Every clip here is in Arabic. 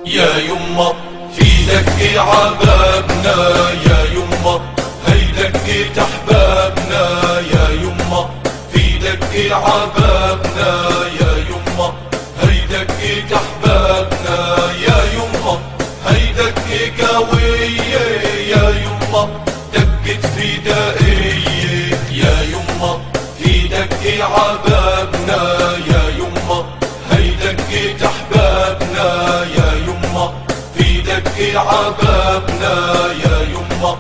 يا يما في دق عبابنا يا يما هي دقة احبابنا يا يما في دق عبابنا يا يما هي دقة احبابنا يا يما هي دقة قوية يا يما دقة فدائية يا يما في دق عبابنا يا يما هي دقة احبابنا يا يما في دق عبابنا يا يما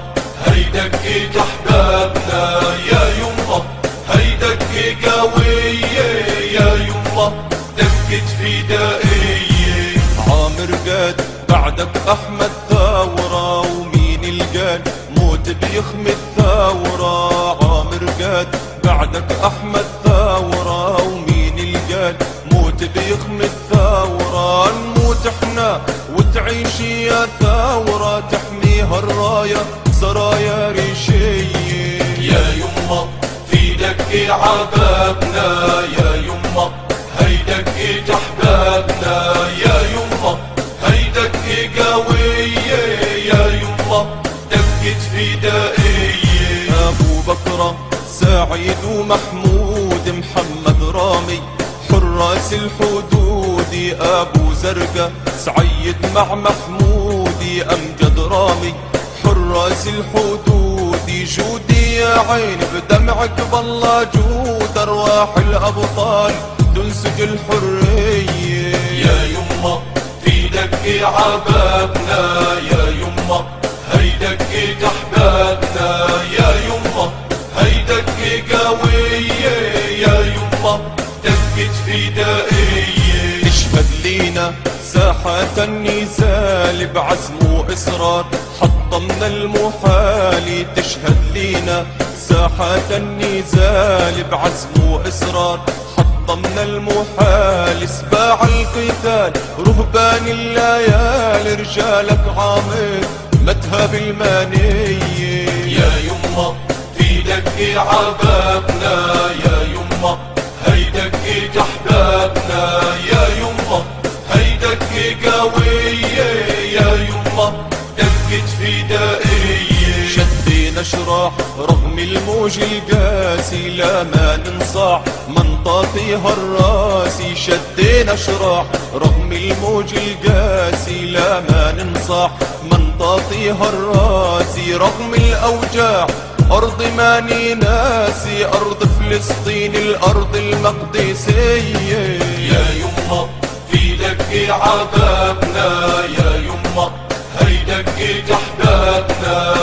هي دقة احبابنا يا يما هي دقة قوية يا يما دقة فدائية. عامر قاد بعدك احمد ثورة ومين القال موت بيخمي الثورة. عامر قاد بعدك احمد ثورة ومين القال موت بيخمي الثورة. نموت احنا وتعيش يا ثورة تحميها الراية سرايا ريشية. يا يما في دق عبابنا يا يما هي دقة احبابنا يا يما هي دقة قوية يا يما دقة فدائية. ابو بكر سعيد ومحمود محمد رامي حراس الحدود. ابو زرقة سعيد مع محمود امجد رامي حراس الحدود. جودي يا عين بدمعك بالله جود ارواح الابطال تنسج الحرية. يا يما في دق عبابنا يا يما هي دقة احبابنا يا يما هي دقة قوية يا يما دقة فدائية. تشهد لينا ساحة النزال بعزم وإصرار حطمنا المحال. تشهد لينا ساحة النزال بعزم وإصرار حطمنا المحال. سباع القتال رهبان الليالي رجالك عامر مذهب المانية. يا يما في دق عبابنا يا يما هي دقة احبابنا يا يما هي دقة قوية يا يما دقة فدائية. شدينا شراح رغم الموج القاسي لا ما ننصاع منطاطيها الراسي. شدينا شراح رغم الموج القاسي لا ما ننصاع منطاطيها الراسي. رغم الاوجاع أرض ماني ناسي أرض فلسطين الأرض المقدسية. يا يما في دق عبابنا يا يما هي دقة احبابنا